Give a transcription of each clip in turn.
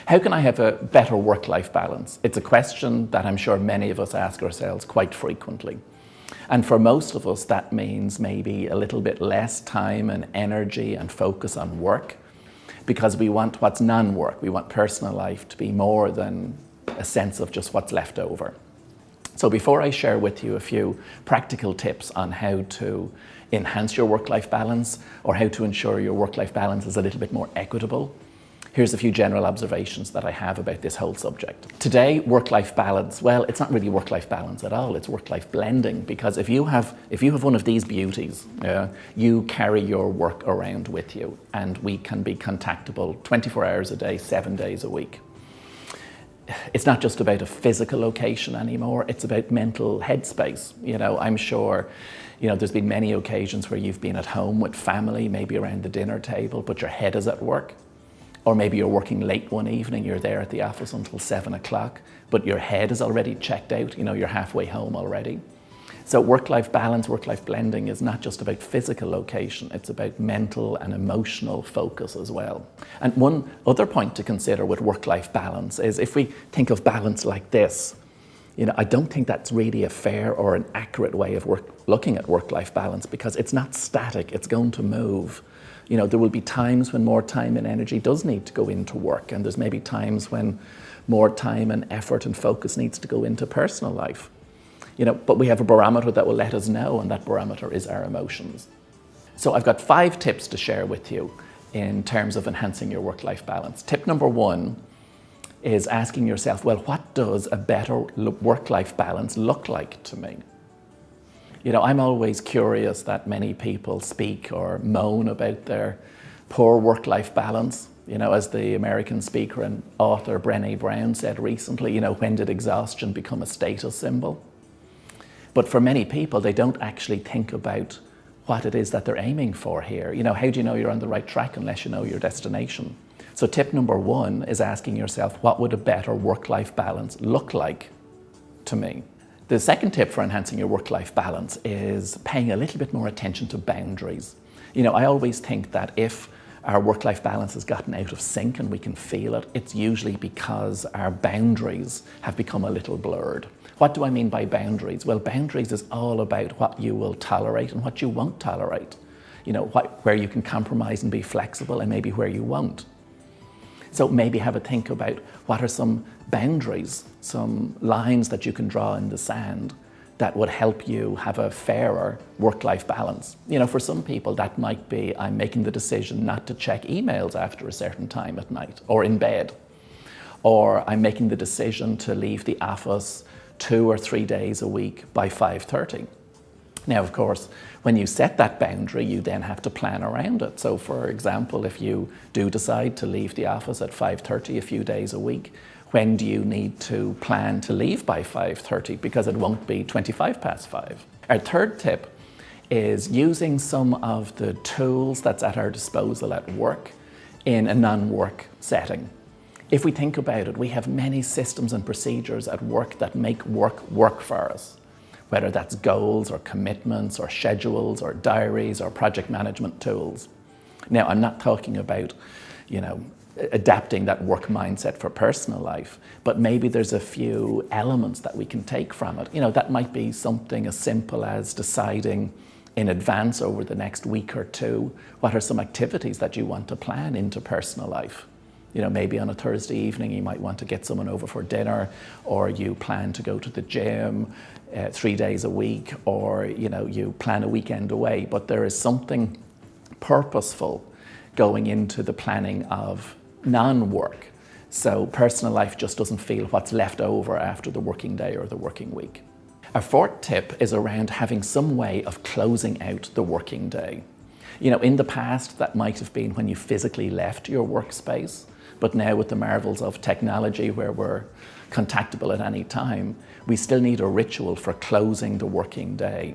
How can I have a better work-life balance? It's a question that I'm sure many of us ask ourselves quite frequently. And for most of us, that means maybe a little bit less time and energy and focus on work, because we want what's non-work. We want personal life to be more than a sense of just what's left over. So before I share with you a few practical tips on how to enhance your work-life balance or how to ensure your work-life balance is a little bit more equitable, here's a few general observations that I have about this whole subject. Today, work-life balance, well, it's not really work-life balance at all, it's work-life blending, because if you have one of these beauties, you carry your work around with you, and we can be contactable 24 hours a day, 7 days a week. It's not just about a physical location anymore, it's about mental headspace. I'm sure, there's been many occasions where you've been at home with family, maybe around the dinner table, but your head is at work. Or maybe you're working late one evening, you're there at the office until 7 o'clock, but your head is already checked out, you're halfway home already. So work-life balance, work-life blending is not just about physical location, it's about mental and emotional focus as well. And one other point to consider with work-life balance is if we think of balance like this, I don't think that's really a fair or an accurate way of looking at work-life balance, because it's not static, it's going to move. There will be times when more time and energy does need to go into work, and there's maybe times when more time and effort and focus needs to go into personal life. But we have a barometer that will let us know, and that barometer is our emotions. So I've got 5 tips to share with you in terms of enhancing your work-life balance. Tip number 1 is asking yourself, well, what does a better work-life balance look like to me? I'm always curious that many people speak or moan about their poor work-life balance. As the American speaker and author Brené Brown said recently, when did exhaustion become a status symbol? But for many people, they don't actually think about what it is that they're aiming for here. How do you know you're on the right track unless you know your destination? So tip number 1 is asking yourself, what would a better work-life balance look like to me? The second tip for enhancing your work-life balance is paying a little bit more attention to boundaries. I always think that if our work-life balance has gotten out of sync and we can feel it, it's usually because our boundaries have become a little blurred. What do I mean by boundaries? Well, boundaries is all about what you will tolerate and what you won't tolerate. Where you can compromise and be flexible, and maybe where you won't. So maybe have a think about what are some boundaries, some lines that you can draw in the sand that would help you have a fairer work-life balance. For some people that might be, I'm making the decision not to check emails after a certain time at night or in bed. Or I'm making the decision to leave the office 2 or 3 days a week by 5:30. Now, of course, when you set that boundary, you then have to plan around it. So, for example, if you do decide to leave the office at 5:30 a few days a week, when do you need to plan to leave by 5:30? Because it won't be 25 past 5. Our third tip is using some of the tools that's at our disposal at work in a non-work setting. If we think about it, we have many systems and procedures at work that make work for us. Whether that's goals or commitments or schedules or diaries or project management tools. Now, I'm not talking about, adapting that work mindset for personal life, but maybe there's a few elements that we can take from it. That might be something as simple as deciding in advance over the next week or 2, what are some activities that you want to plan into personal life. Maybe on a Thursday evening, you might want to get someone over for dinner, or you plan to go to the gym 3 days a week, or, you plan a weekend away. But there is something purposeful going into the planning of non-work. So personal life just doesn't feel what's left over after the working day or the working week. Our fourth tip is around having some way of closing out the working day. In the past, that might have been when you physically left your workspace. But now with the marvels of technology where we're contactable at any time, we still need a ritual for closing the working day.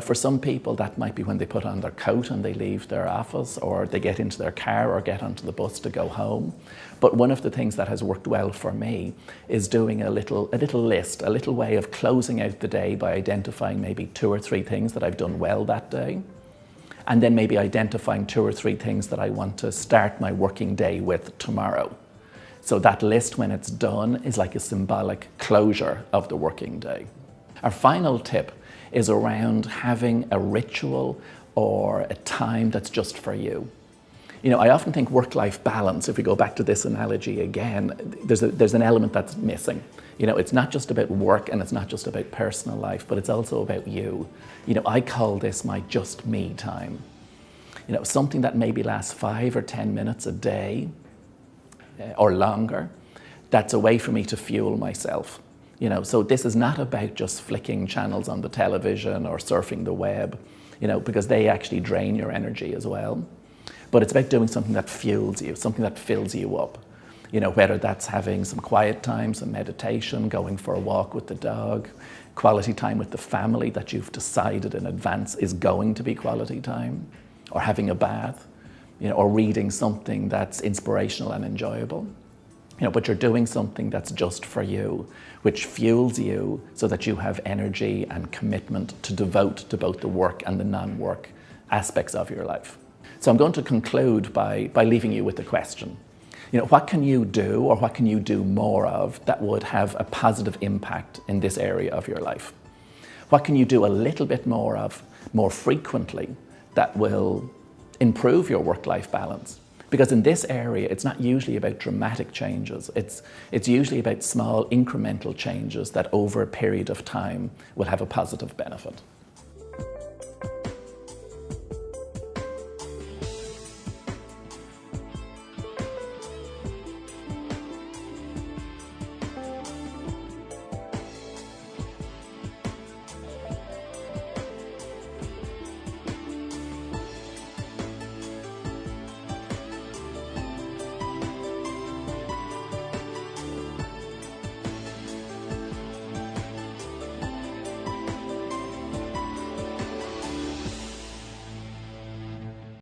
For some people that might be when they put on their coat and they leave their office, or they get into their car or get onto the bus to go home. But one of the things that has worked well for me is doing a little list, a little way of closing out the day by identifying maybe 2 or 3 things that I've done well that day. And then maybe identifying 2 or 3 things that I want to start my working day with tomorrow. So that list, when it's done, is like a symbolic closure of the working day. Our final tip is around having a ritual or a time that's just for you. I often think work-life balance, if we go back to this analogy again, there's an element that's missing. It's not just about work and it's not just about personal life, but it's also about you. I call this my just me time. Something that maybe lasts 5 or 10 minutes a day or longer, that's a way for me to fuel myself. So this is not about just flicking channels on the television or surfing the web, because they actually drain your energy as well. But it's about doing something that fuels you, something that fills you up. Whether that's having some quiet time, some meditation, going for a walk with the dog, quality time with the family that you've decided in advance is going to be quality time, or having a bath, or reading something that's inspirational and enjoyable. But you're doing something that's just for you, which fuels you so that you have energy and commitment to devote to both the work and the non-work aspects of your life. So I'm going to conclude by leaving you with a question. What can you do, or what can you do more of, that would have a positive impact in this area of your life? What can you do a little bit more of, more frequently, that will improve your work-life balance? Because in this area, it's not usually about dramatic changes. It's usually about small incremental changes that over a period of time will have a positive benefit.